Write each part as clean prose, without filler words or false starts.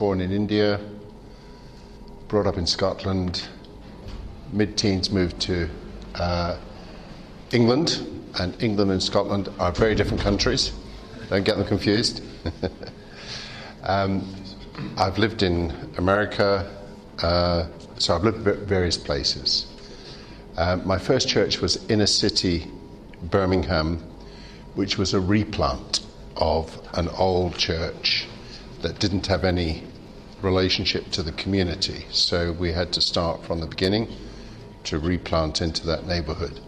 born in India, brought up in Scotland, mid-teens moved to England, and England and Scotland are very different countries. Don't get them confused. I've lived in America, so I've lived in various places. My first church was inner city Birmingham, which was a replant of an old church that didn't have any relationship to the community. So we had to start from the beginning to replant into that neighborhood.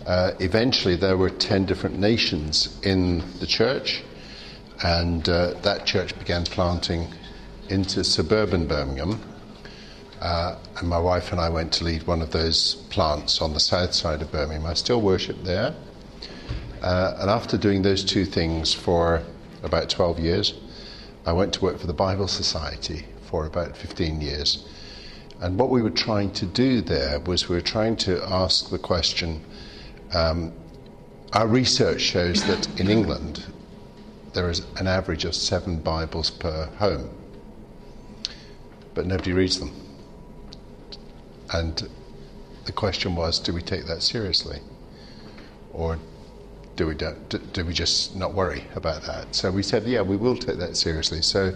Eventually there were 10 different nations in the church, and that church began planting into suburban Birmingham. And my wife and I went to lead one of those plants on the south side of Birmingham. I still worship there. And after doing those two things for about 12 years, I went to work for the Bible Society for about 15 years. And what we were trying to do there was we were trying to ask the question, our research shows that in England there is an average of 7 Bibles per home, but nobody reads them. And the question was, do we take that seriously? Or do we just not worry about that? So we said, yeah, we will take that seriously. So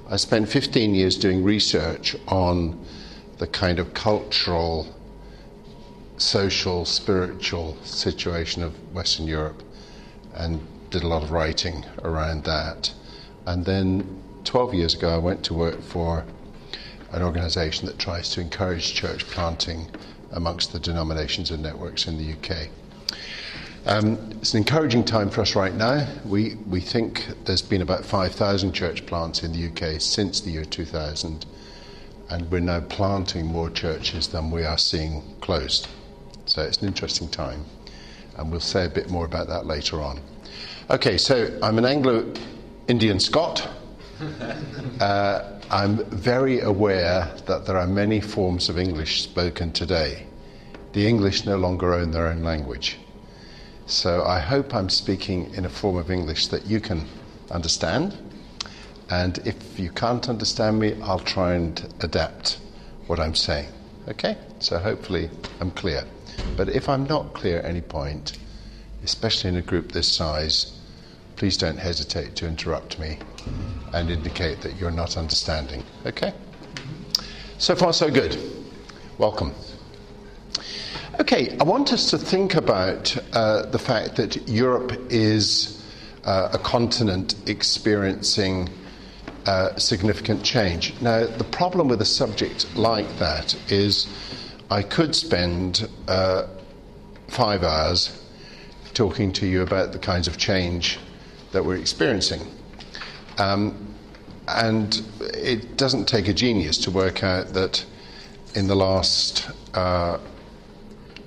I spent 15 years doing research on the kind of cultural, social, spiritual situation of Western Europe, and did a lot of writing around that. And then 12 years ago I went to work for an organisation that tries to encourage church planting amongst the denominations and networks in the UK. It's an encouraging time for us right now. We think there's been about 5,000 church plants in the UK since the year 2000, and we're now planting more churches than we are seeing closed. So it's an interesting time, and we'll say a bit more about that later on. Okay, so I'm an Anglo-Indian Scot. I'm very aware that there are many forms of English spoken today. The English no longer own their own language. So I hope I'm speaking in a form of English that you can understand. And if you can't understand me, I'll try and adapt what I'm saying. Okay? So hopefully I'm clear. But if I'm not clear at any point, especially in a group this size, please don't hesitate to interrupt me and indicate that you're not understanding. Okay? So far, so good. Welcome. Okay, I want us to think about the fact that Europe is a continent experiencing significant change. Now, the problem with a subject like that is I could spend 5 hours talking to you about the kinds of change that we're experiencing. And it doesn't take a genius to work out that in the last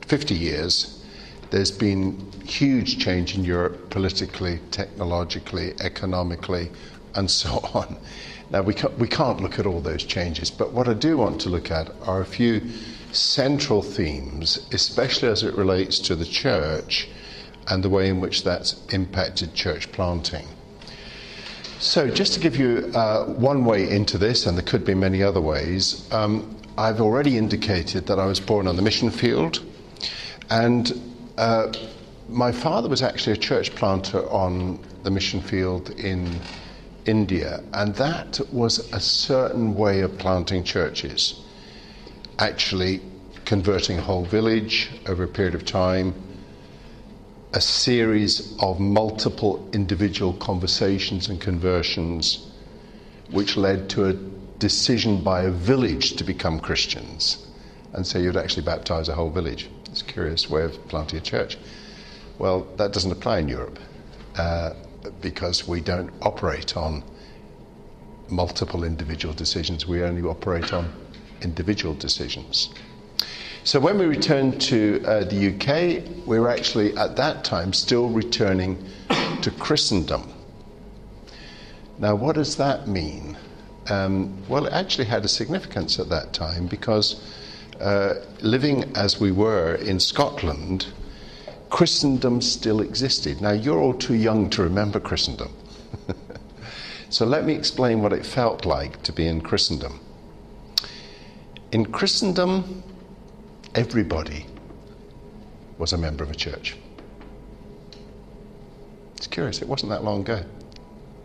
50 years, there's been huge change in Europe politically, technologically, economically, and so on. Now, we can't look at all those changes, but what I do want to look at are a few central themes, especially as it relates to the church and the way in which that's impacted church planting. So just to give you one way into this, and there could be many other ways, I've already indicated that I was born on the mission field, and my father was actually a church planter on the mission field in India, and that was a certain way of planting churches, actually converting a whole village over a period of time, a series of multiple individual conversations and conversions which led to a decision by a village to become Christians. And so you'd actually baptize a whole village. It's a curious way of planting a church. Well, that doesn't apply in Europe because we don't operate on multiple individual decisions. We only operate on individual decisions. So when we returned to the UK, we were actually at that time still returning to Christendom. Now, what does that mean? Well, it actually had a significance at that time because living as we were in Scotland, Christendom still existed. Now, you're all too young to remember Christendom. So let me explain what it felt like to be in Christendom. In Christendom, everybody was a member of a church. It's curious, it wasn't that long ago.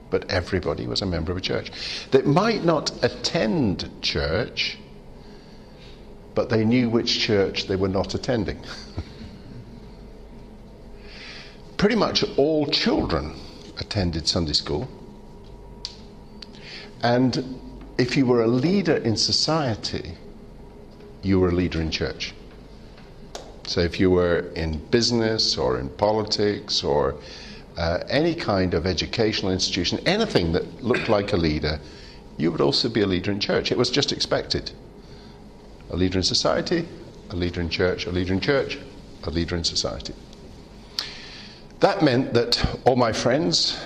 But everybody was a member of a church. They might not attend church, but they knew which church they were not attending. Pretty much all children attended Sunday school. And if you were a leader in society, you were a leader in church. So if you were in business or in politics or any kind of educational institution, anything that looked like a leader, you would also be a leader in church. It was just expected. A leader in society, a leader in church, a leader in church, a leader in society. That meant that all my friends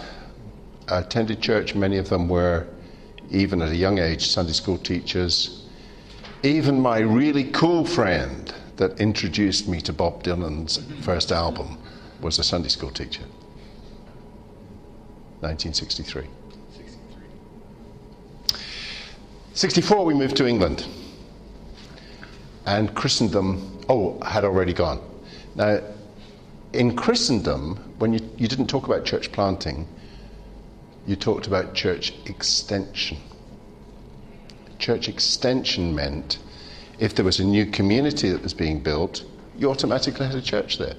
attended church. Many of them were, even at a young age, Sunday school teachers. Even my really cool friend that introduced me to Bob Dylan's first album was a Sunday school teacher. 1963. 64 we moved to England. And Christendom, had already gone. Now, in Christendom, when you didn't talk about church planting, you talked about church extension. Church extension meant if there was a new community that was being built, you automatically had a church there.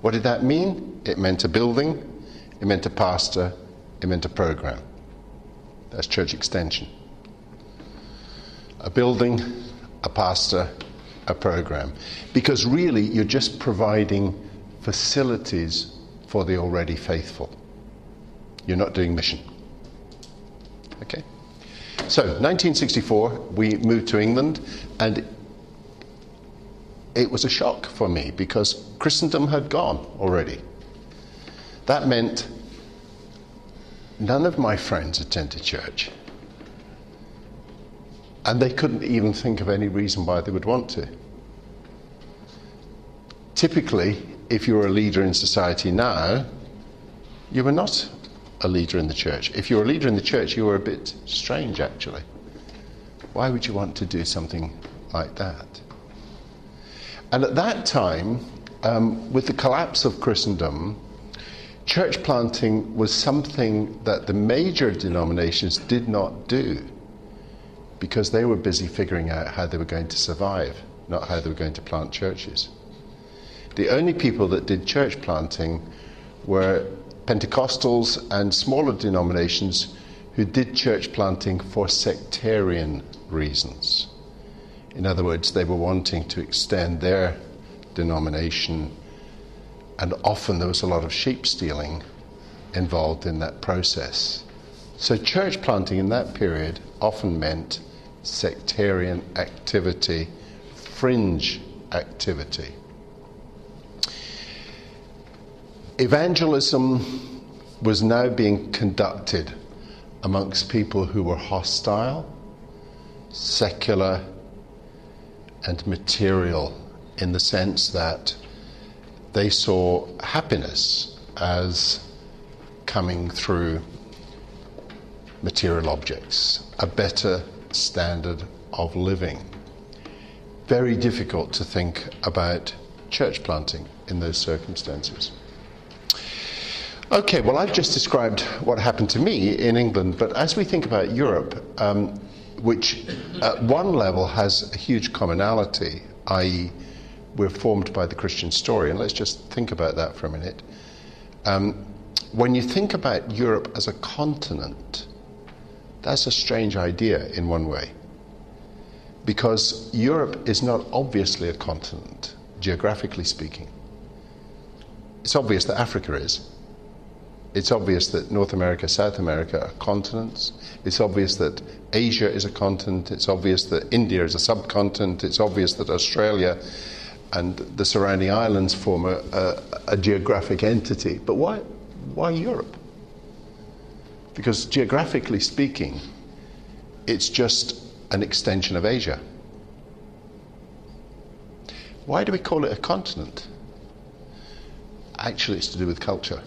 What did that mean? It meant a building, it meant a pastor, it meant a program. That's church extension. A building, a pastor, a program. Because really, you're just providing facilities for the already faithful. You're not doing mission. Okay? So, 1964, we moved to England, and it was a shock for me because Christendom had gone already. That meant none of my friends attended church. And they couldn't even think of any reason why they would want to. Typically, if you were a leader in society now, you were not a leader in the church. If you were a leader in the church, you were a bit strange, actually. Why would you want to do something like that? And at that time, with the collapse of Christendom, church planting was something that the major denominations did not do because they were busy figuring out how they were going to survive, not how they were going to plant churches. The only people that did church planting were Pentecostals and smaller denominations who did church planting for sectarian reasons. In other words, they were wanting to extend their denomination, and often there was a lot of sheep stealing involved in that process. So church planting in that period often meant sectarian activity, fringe activity. Evangelism was now being conducted amongst people who were hostile, secular, and material, in the sense that they saw happiness as coming through material objects, a better standard of living. Very difficult to think about church planting in those circumstances. Okay, well, I've just described what happened to me in England, but as we think about Europe, which at one level has a huge commonality, i.e. we're formed by the Christian story, and let's just think about that for a minute. When you think about Europe as a continent, that's a strange idea in one way, because Europe is not obviously a continent, geographically speaking. It's obvious that Africa is. It's obvious that North America, South America are continents. It's obvious that Asia is a continent. It's obvious that India is a subcontinent. It's obvious that Australia and the surrounding islands form a geographic entity. But why Europe? Because geographically speaking, it's just an extension of Asia. Why do we call it a continent? Actually, it's to do with culture.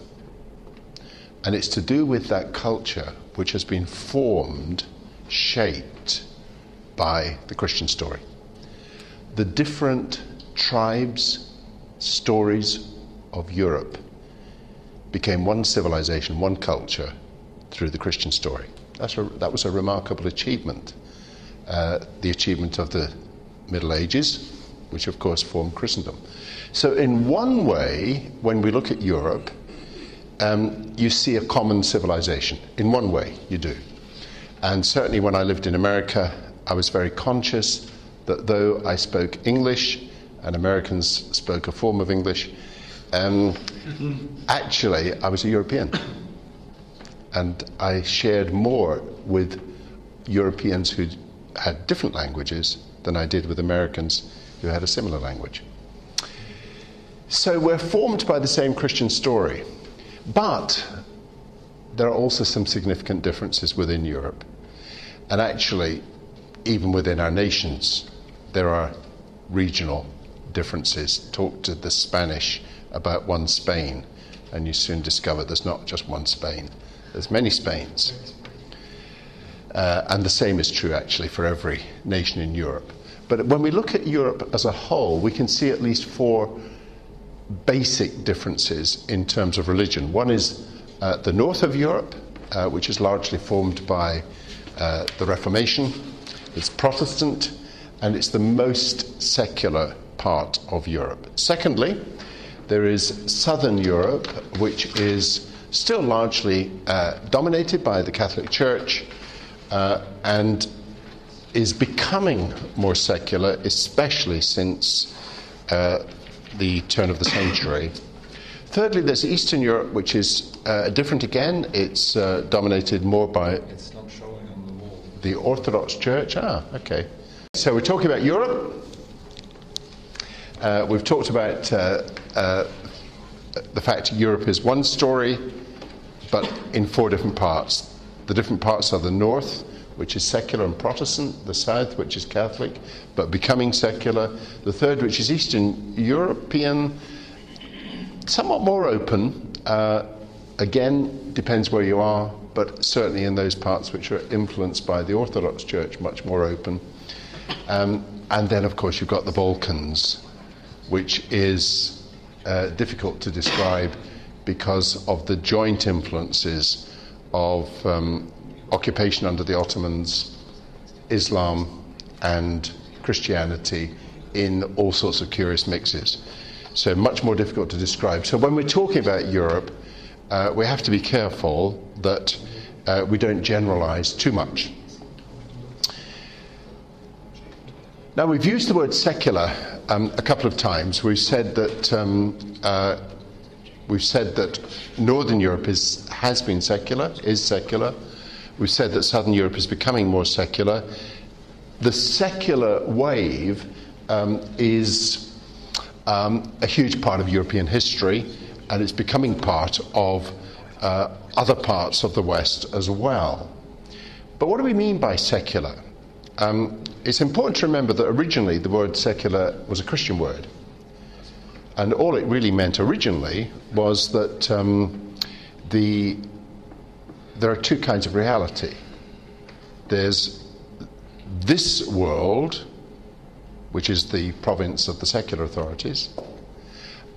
And it's to do with that culture which has been formed, shaped by the Christian story. The different tribes, stories of Europe became one civilization, one culture through the Christian story. That was a remarkable achievement. The achievement of the Middle Ages, which of course formed Christendom. So in one way, when we look at Europe, you see a common civilization. In one way, you do. And certainly when I lived in America, I was very conscious that though I spoke English and Americans spoke a form of English, actually I was a European. And I shared more with Europeans who had different languages than I did with Americans who had a similar language. So we're formed by the same Christian story, but there are also some significant differences within Europe. And actually, even within our nations, there are regional differences. Talk to the Spanish about one Spain, and you soon discover there's not just one Spain. There's many Spains. And the same is true, actually, for every nation in Europe. But when we look at Europe as a whole, we can see at least four basic differences in terms of religion. One is the north of Europe, which is largely formed by the Reformation. It's Protestant, and it's the most secular part of Europe. Secondly, there is southern Europe, which is still largely dominated by the Catholic Church and is becoming more secular, especially since the turn of the century. Thirdly, there's Eastern Europe, which is different again. It's dominated more by It's not showing on the wall. the Orthodox Church. Okay. So we're talking about Europe. We've talked about the fact Europe is one story, but in four different parts. The different parts are the north, which is secular and Protestant, the south, which is Catholic, but becoming secular, the third, which is Eastern European, somewhat more open, again, depends where you are, but certainly in those parts which are influenced by the Orthodox Church, much more open. And then, of course, you've got the Balkans, which is difficult to describe because of the joint influences of occupation under the Ottomans, Islam and Christianity in all sorts of curious mixes. So much more difficult to describe. So when we're talking about Europe, we have to be careful that we don't generalize too much. Now, we've used the word secular a couple of times. We've said that Northern Europe has been secular, is secular. We've said that Southern Europe is becoming more secular. The secular wave is a huge part of European history, and it's becoming part of other parts of the West as well. But what do we mean by secular? It's important to remember that originally the word secular was a Christian word. And all it really meant originally was that there are two kinds of reality. There's this world, which is the province of the secular authorities,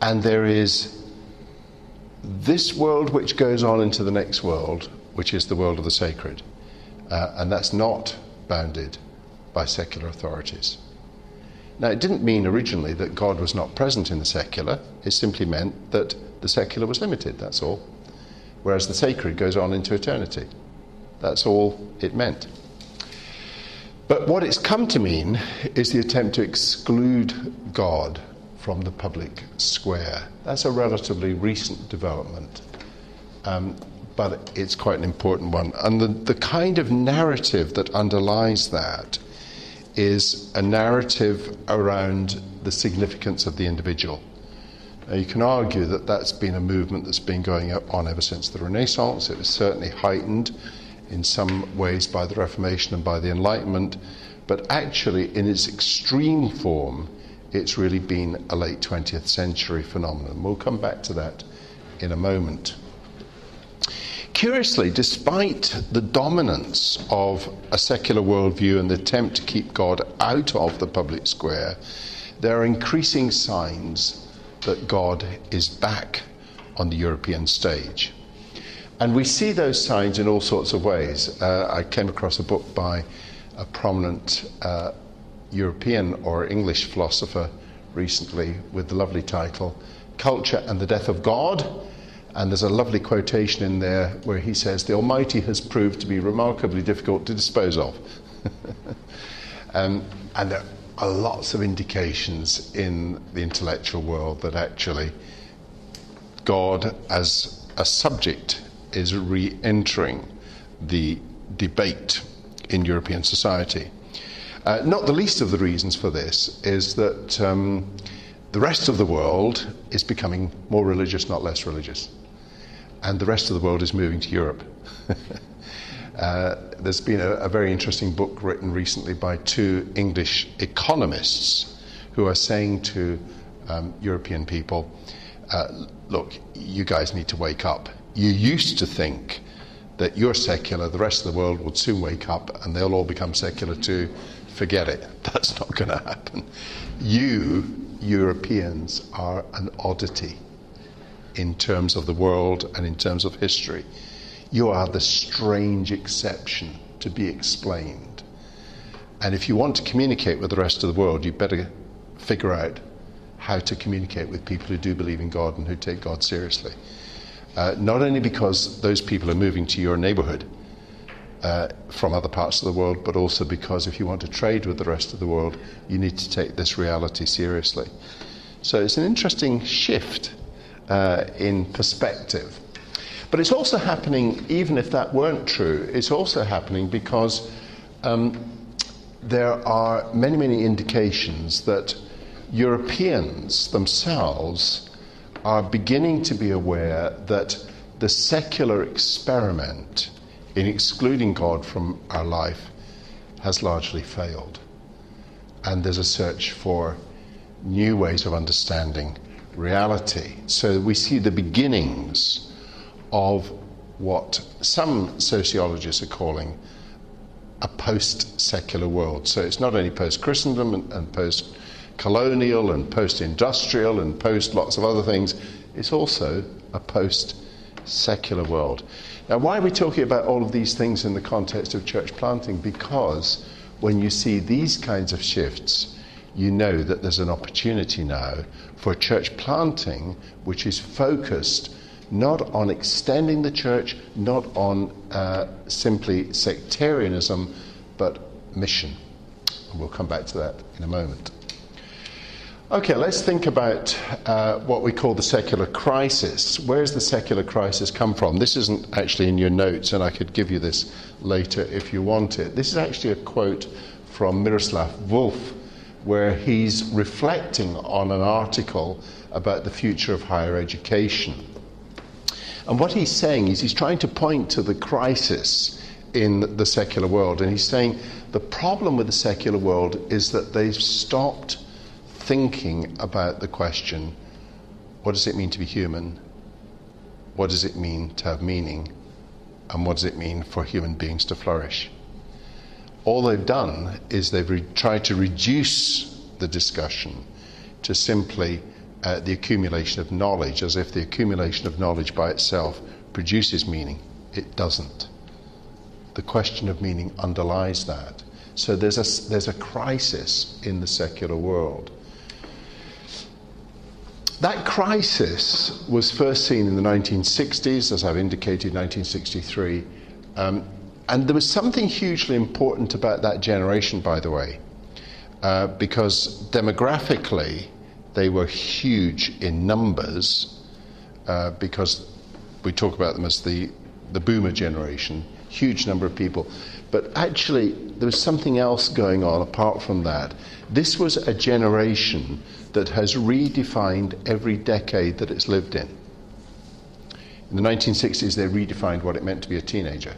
and there is this world which goes on into the next world, which is the world of the sacred. And that's not bounded by secular authorities. Now, it didn't mean originally that God was not present in the secular. It simply meant that the secular was limited, that's all. Whereas the sacred goes on into eternity. That's all it meant. But what it's come to mean is the attempt to exclude God from the public square. That's a relatively recent development, but it's quite an important one. And the kind of narrative that underlies that is a narrative around the significance of the individual. Now, you can argue that that's been a movement that's been going on ever since the Renaissance. It was certainly heightened in some ways by the Reformation and by the Enlightenment, but actually in its extreme form, it's really been a late 20th century phenomenon. We'll come back to that in a moment. curiously, despite the dominance of a secular worldview and the attempt to keep God out of the public square, there are increasing signs that God is back on the European stage. And we see those signs in all sorts of ways. I came across a book by a prominent European or English philosopher recently with the lovely title, Culture and the Death of God. And there's a lovely quotation in there where he says, the Almighty has proved to be remarkably difficult to dispose of. And there are lots of indications in the intellectual world that actually God as a subject is re-entering the debate in European society. Not the least of the reasons for this is that the rest of the world is becoming more religious, not less religious. And the rest of the world is moving to Europe. There's been a very interesting book written recently by two English economists who are saying to European people, look, you guys need to wake up. You used to think that you're secular, the rest of the world would soon wake up and they'll all become secular too. Forget it. That's not going to happen. You, Europeans, are an oddity in terms of the world and in terms of history. You are the strange exception to be explained. And if you want to communicate with the rest of the world, you better figure out how to communicate with people who do believe in God and who take God seriously. Not only because those people are moving to your neighborhood from other parts of the world, but also because if you want to trade with the rest of the world, you need to take this reality seriously. So it's an interesting shift in perspective. But it's also happening, even if that weren't true, it's also happening because there are many, many indications that Europeans themselves are beginning to be aware that the secular experiment in excluding God from our life has largely failed. And there's a search for new ways of understanding reality. So we see the beginnings of what some sociologists are calling a post-secular world. So it's not only post-Christendom and post-colonial and post-industrial and post-lots of other things, it's also a post-secular world. Now, why are we talking about all of these things in the context of church planting? Because when you see these kinds of shifts, you know that there's an opportunity now for church planting which is focused not on extending the church, not on simply sectarianism, but mission. And we'll come back to that in a moment. Okay, let's think about what we call the secular crisis. Where's the secular crisis come from? This isn't actually in your notes, and I could give you this later if you want it. This is actually a quote from Miroslav Volf, where he's reflecting on an article about the future of higher education. And what he's saying is he's trying to point to the crisis in the secular world, and he's saying the problem with the secular world is that they've stopped thinking about the question, what does it mean to be human? What does it mean to have meaning? And what does it mean for human beings to flourish? All they've done is they've tried to reduce the discussion to simply the accumulation of knowledge, as if the accumulation of knowledge by itself produces meaning. It doesn't. The question of meaning underlies that. So there's a crisis in the secular world. That crisis was first seen in the 1960s, as I've indicated, 1963. And there was something hugely important about that generation, by the way, because demographically they were huge in numbers, because we talk about them as the boomer generation, huge number of people. But actually, there was something else going on apart from that. This was a generation that has redefined every decade that it's lived in. In the 1960s, they redefined what it meant to be a teenager.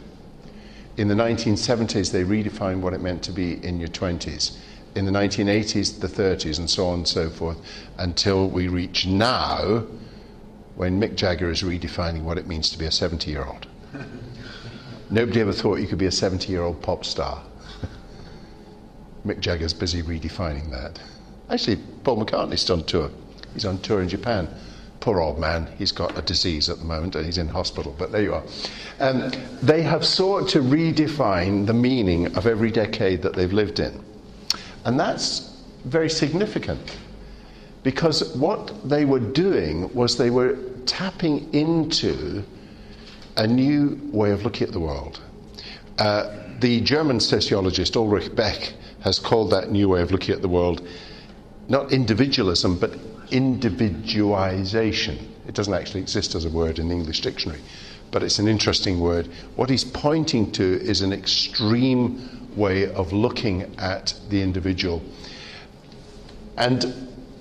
In the 1970s, they redefined what it meant to be in your 20s. In the 1980s, the 30s, and so on and so forth, until we reach now, when Mick Jagger is redefining what it means to be a 70-year-old. Nobody ever thought you could be a 70-year-old pop star. Mick Jagger's busy redefining that. Actually, Paul McCartney's on tour. He's on tour in Japan. Poor old man, he's got a disease at the moment and he's in hospital, but there you are. They have sought to redefine the meaning of every decade that they've lived in. And that's very significant, because what they were doing was they were tapping into a new way of looking at the world. The German sociologist Ulrich Beck has called that new way of looking at the world not individualism, but individualization. It doesn't actually exist as a word in the English dictionary, but it's an interesting word. What he's pointing to is an extreme way of looking at the individual. And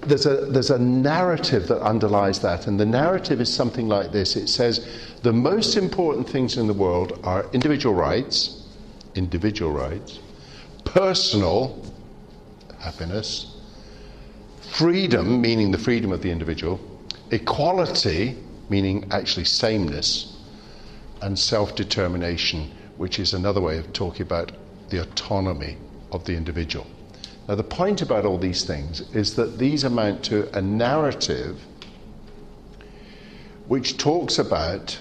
there's a narrative that underlies that, and the narrative is something like this. It says the most important things in the world are individual rights, personal happiness, freedom, meaning the freedom of the individual, equality, meaning actually sameness, and self-determination, which is another way of talking about the autonomy of the individual. Now, the point about all these things is that these amount to a narrative which talks about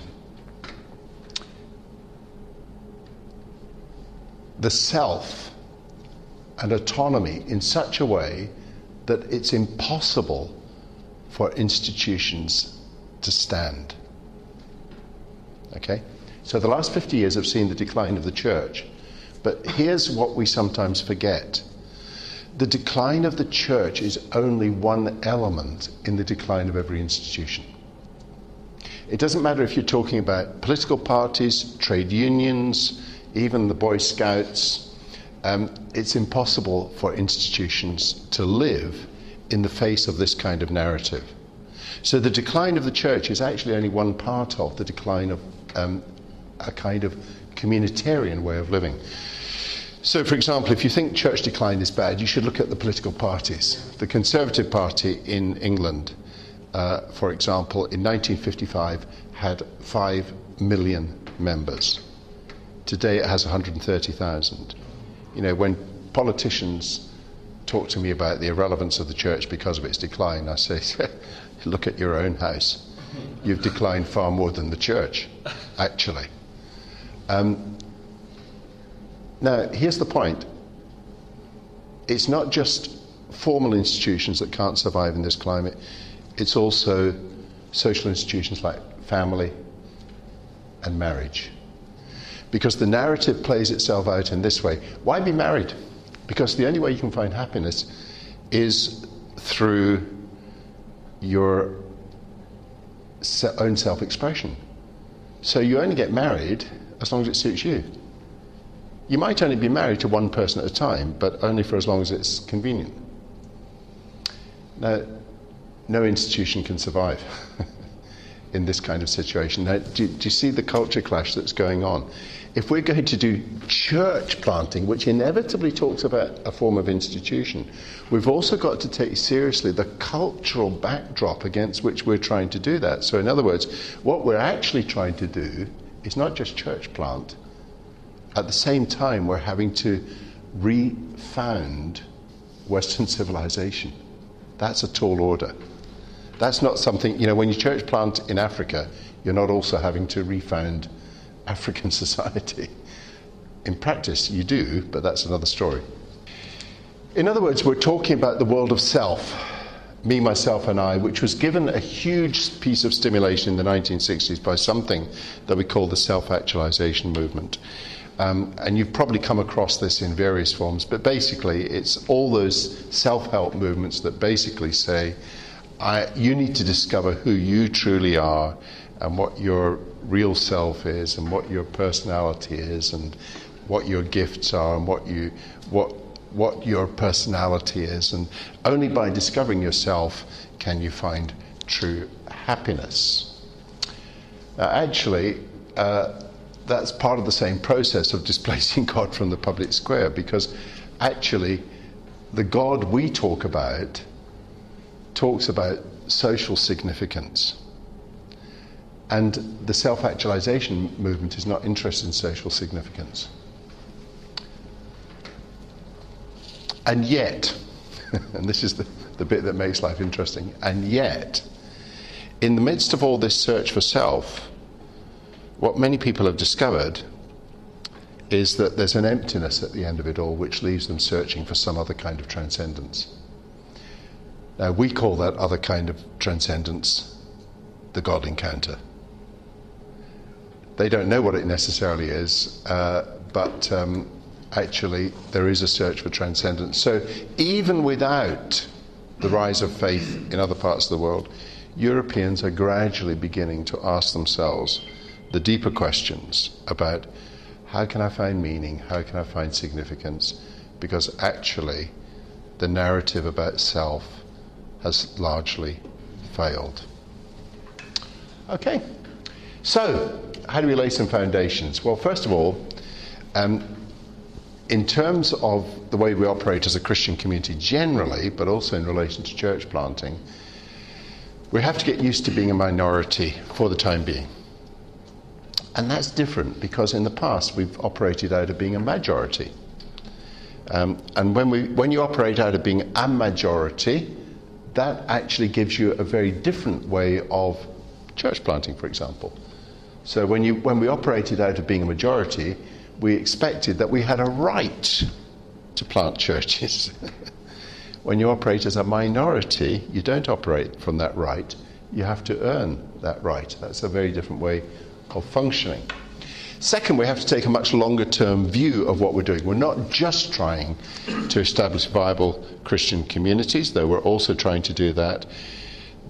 the self and autonomy in such a way that it's impossible for institutions to stand. Okay? So the last 50 years have seen the decline of the church. But here's what we sometimes forget. The decline of the church is only one element in the decline of every institution. It doesn't matter if you're talking about political parties, trade unions, even the Boy Scouts. It's impossible for institutions to live in the face of this kind of narrative. So the decline of the church is actually only one part of the decline of a kind of communitarian way of living. So, for example, if you think church decline is bad, you should look at the political parties. The Conservative Party in England, for example, in 1955 had 5 million members. Today it has 130,000. You know, when politicians talk to me about the irrelevance of the church because of its decline, I say, look at your own house. You've declined far more than the church, actually. Now, here's the point. It's not just formal institutions that can't survive in this climate. It's also social institutions like family and marriage. Because the narrative plays itself out in this way. Why be married? Because the only way you can find happiness is through your own self-expression. So you only get married as long as it suits you. You might only be married to one person at a time, but only for as long as it's convenient. Now, no institution can survive in this kind of situation. Now, do you see the culture clash that's going on? If we're going to do church planting, which inevitably talks about a form of institution, we've also got to take seriously the cultural backdrop against which we're trying to do that. So in other words, what we're actually trying to do is not just church plant. At the same time, we're having to refound Western civilization. That's a tall order. That's not something, you know, when you church plant in Africa, you're not also having to refound African society. In practice, you do, but that's another story. In other words, we're talking about the world of self, me, myself, and I, which was given a huge piece of stimulation in the 1960s by something that we call the self-actualization movement. And you've probably come across this in various forms, but basically it's all those self-help movements that basically say, you need to discover who you truly are and what your real self is and what your personality is and what your gifts are and what your personality is. And only by discovering yourself can you find true happiness. Now, actually, that's part of the same process of displacing God from the public square, because actually the God we talk about talks about social significance. And the self-actualization movement is not interested in social significance. And yet, and this is the bit that makes life interesting, and yet, in the midst of all this search for self, what many people have discovered is that there's an emptiness at the end of it all which leaves them searching for some other kind of transcendence. Now, we call that other kind of transcendence the God encounter. They don't know what it necessarily is, but actually there is a search for transcendence. So even without the rise of faith in other parts of the world, Europeans are gradually beginning to ask themselves the deeper questions about how can I find meaning, how can I find significance, because actually the narrative about self has largely failed. Okay, so how do we lay some foundations? Well, first of all, in terms of the way we operate as a Christian community generally, but also in relation to church planting, we have to get used to being a minority for the time being. And that's different because in the past we've operated out of being a majority. And when you operate out of being a majority, that actually gives you a very different way of church planting, for example. So when we operated out of being a majority, we expected that we had a right to plant churches. When you operate as a minority, you don't operate from that right. You have to earn that right. That's a very different way of functioning. Second, we have to take a much longer term view of what we're doing. We're not just trying to establish viable Christian communities, though we're also trying to do that.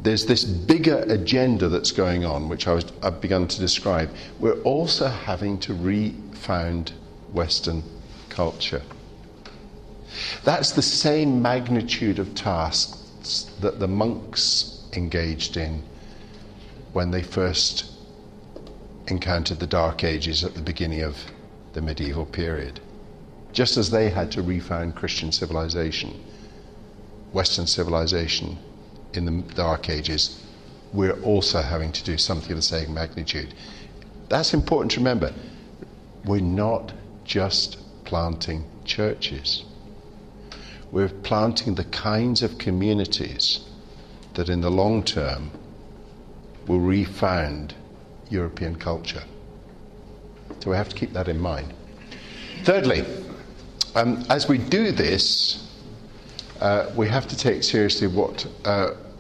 There's this bigger agenda that's going on, which I've begun to describe. We're also having to refound Western culture. That's the same magnitude of tasks that the monks engaged in when they first encountered the Dark Ages at the beginning of the medieval period. Just as they had to refound Christian civilization, Western civilization in the Dark Ages, we're also having to do something of the same magnitude. That's important to remember. We're not just planting churches. We're planting the kinds of communities that in the long term will refound European culture. So we have to keep that in mind. Thirdly, as we do this, we have to take seriously what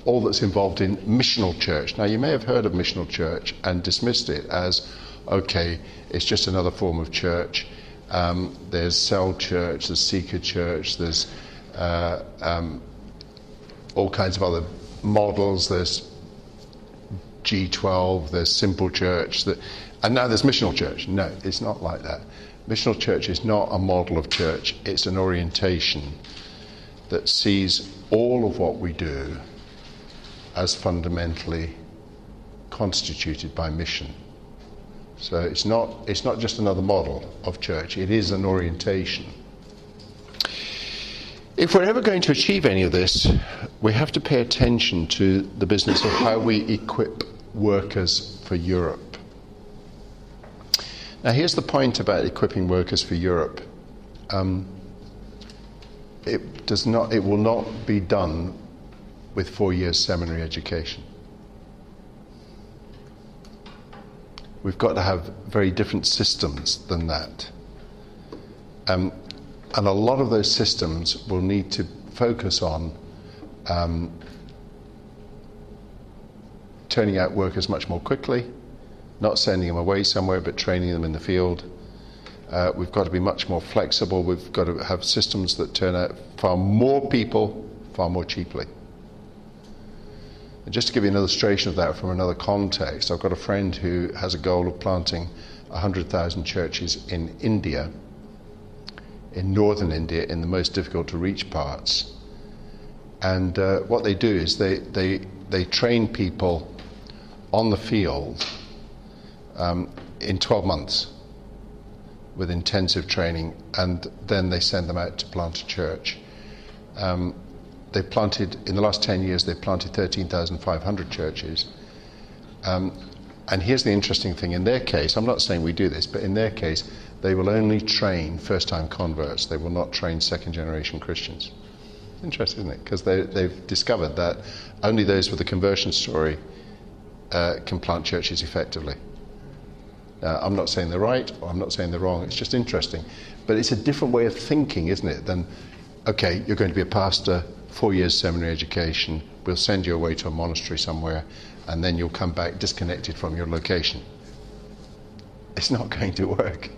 all that's involved in Missional Church. Now, you may have heard of Missional Church and dismissed it as, okay, it's just another form of church. There's cell church, there's seeker church, there's all kinds of other models. There's G12, there's simple church, and now there's Missional Church. No, it's not like that. Missional Church is not a model of church. It's an orientation that sees all of what we do as fundamentally constituted by mission. So it's not just another model of church. It is an orientation. If we're ever going to achieve any of this, we have to pay attention to the business of how we equip workers for Europe. Now, here's the point about equipping workers for Europe. It will not be done with 4 years seminary education. We've got to have very different systems than that. And a lot of those systems will need to focus on turning out workers much more quickly, not sending them away somewhere, but training them in the field. We've got to be much more flexible. We've got to have systems that turn out far more people, far more cheaply. And just to give you an illustration of that from another context, I've got a friend who has a goal of planting 100,000 churches in India, in northern India, in the most difficult to reach parts. And what they do is they train people on the field in 12 months with intensive training, and then they send them out to plant a church. They've planted, in the last 10 years, they've planted 13,500 churches. And here's the interesting thing. In their case, I'm not saying we do this, but in their case, they will only train first-time converts. They will not train second-generation Christians. Interesting, isn't it? Because they've discovered that only those with a conversion story can plant churches effectively. I'm not saying they're right, or I'm not saying they're wrong. It's just interesting. But it's a different way of thinking, isn't it, than, okay, you're going to be a pastor, 4 years seminary education, we'll send you away to a monastery somewhere, and then you'll come back disconnected from your location. It's not going to work.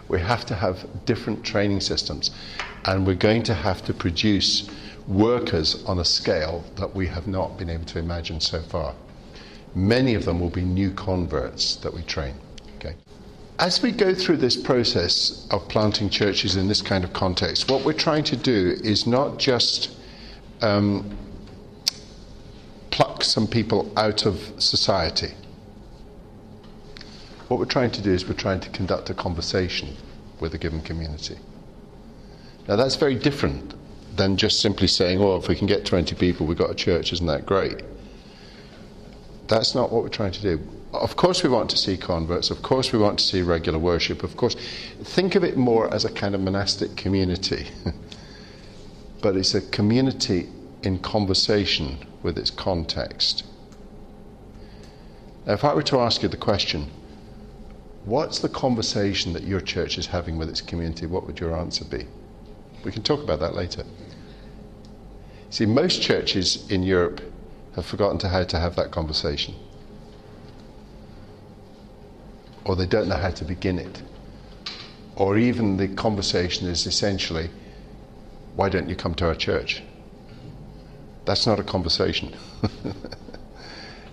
We have to have different training systems, and we're going to have to produce workers on a scale that we have not been able to imagine so far. Many of them will be new converts that we train. Okay. As we go through this process of planting churches in this kind of context, what we're trying to do is not just pluck some people out of society. What we're trying to do is we're trying to conduct a conversation with a given community. Now that's very different than just simply saying, oh, if we can get 20 people, we've got a church, isn't that great? That's not what we're trying to do. Of course we want to see converts, of course we want to see regular worship, of course. Think of it more as a kind of monastic community. But it's a community in conversation with its context. Now, if I were to ask you the question, what's the conversation that your church is having with its community, what would your answer be? We can talk about that later. See, most churches in Europe have forgotten how to have that conversation. Or they don't know how to begin it. Or even the conversation is essentially, why don't you come to our church? That's not a conversation.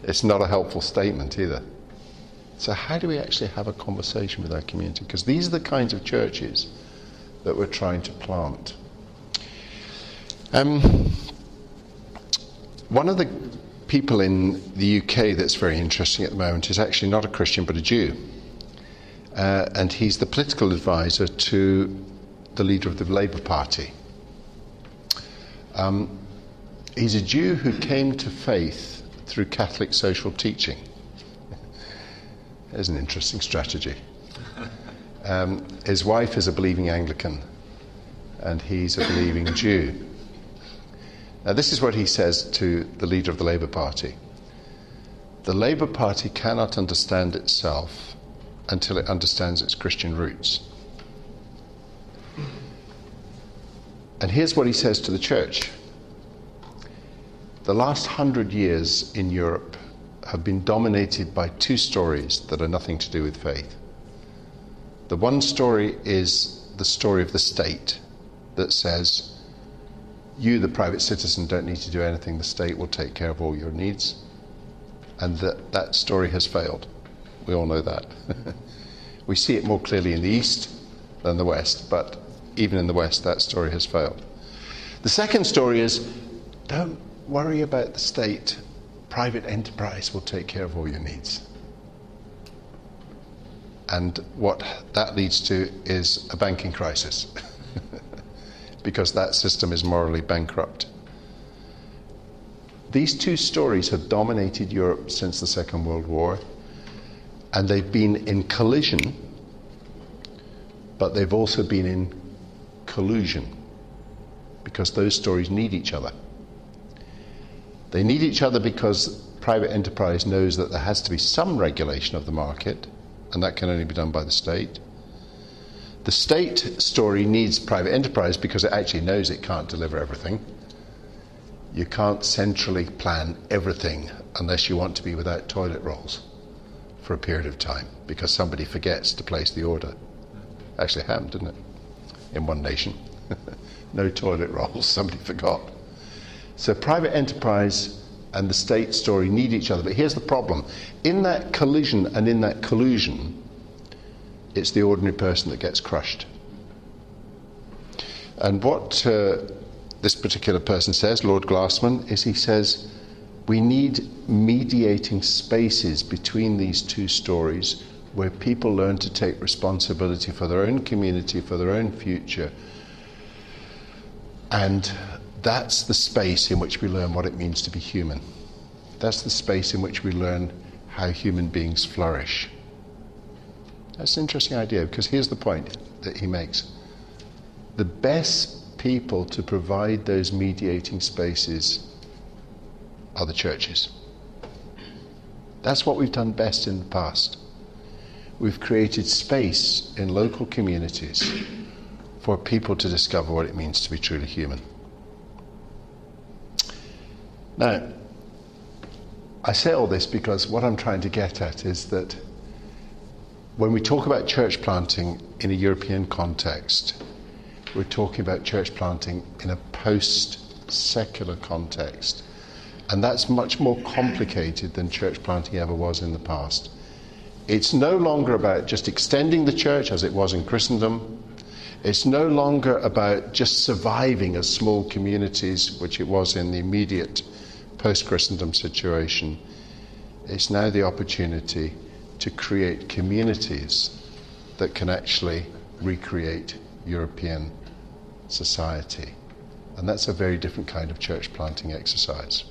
It's not a helpful statement either. So how do we actually have a conversation with our community? Because these are the kinds of churches that we're trying to plant. One of the people in the UK that's very interesting at the moment is actually not a Christian but a Jew. And he's the political advisor to the leader of the Labour Party. He's a Jew who came to faith through Catholic social teaching. There's an interesting strategy. His wife is a believing Anglican, and he's a believing Jew. Now, this is what he says to the leader of the Labour Party. The Labour Party cannot understand itself until it understands its Christian roots. And here's what he says to the church. The last 100 years in Europe have been dominated by two stories that are nothing to do with faith. The one story is the story of the state that says, you, the private citizen, don't need to do anything. The state will take care of all your needs. And that story has failed. We all know that. We see it more clearly in the East than the West, but even in the West, that story has failed. The second story is, don't worry about the state. Private enterprise will take care of all your needs. And what that leads to is a banking crisis. Because that system is morally bankrupt. These two stories have dominated Europe since the Second World War, and they've been in collision, but they've also been in collusion, because those stories need each other. They need each other because private enterprise knows that there has to be some regulation of the market, and that can only be done by the state. The state story needs private enterprise because it actually knows it can't deliver everything. You can't centrally plan everything unless you want to be without toilet rolls for a period of time because somebody forgets to place the order. Actually happened, didn't it? In one nation. No toilet rolls, somebody forgot. So private enterprise and the state story need each other. But here's the problem. In that collision and in that collusion, it's the ordinary person that gets crushed. And what this particular person says, Lord Glassman, is he says, we need mediating spaces between these two stories where people learn to take responsibility for their own community, for their own future. And that's the space in which we learn what it means to be human. That's the space in which we learn how human beings flourish. That's an interesting idea, because here's the point that he makes. The best people to provide those mediating spaces are the churches. That's what we've done best in the past. We've created space in local communities for people to discover what it means to be truly human. Now, I say all this because what I'm trying to get at is that when we talk about church planting in a European context, we're talking about church planting in a post-secular context. And that's much more complicated than church planting ever was in the past. It's no longer about just extending the church as it was in Christendom. It's no longer about just surviving as small communities, which it was in the immediate post-Christendom situation. It's now the opportunity to create communities that can actually recreate European society. And that's a very different kind of church planting exercise.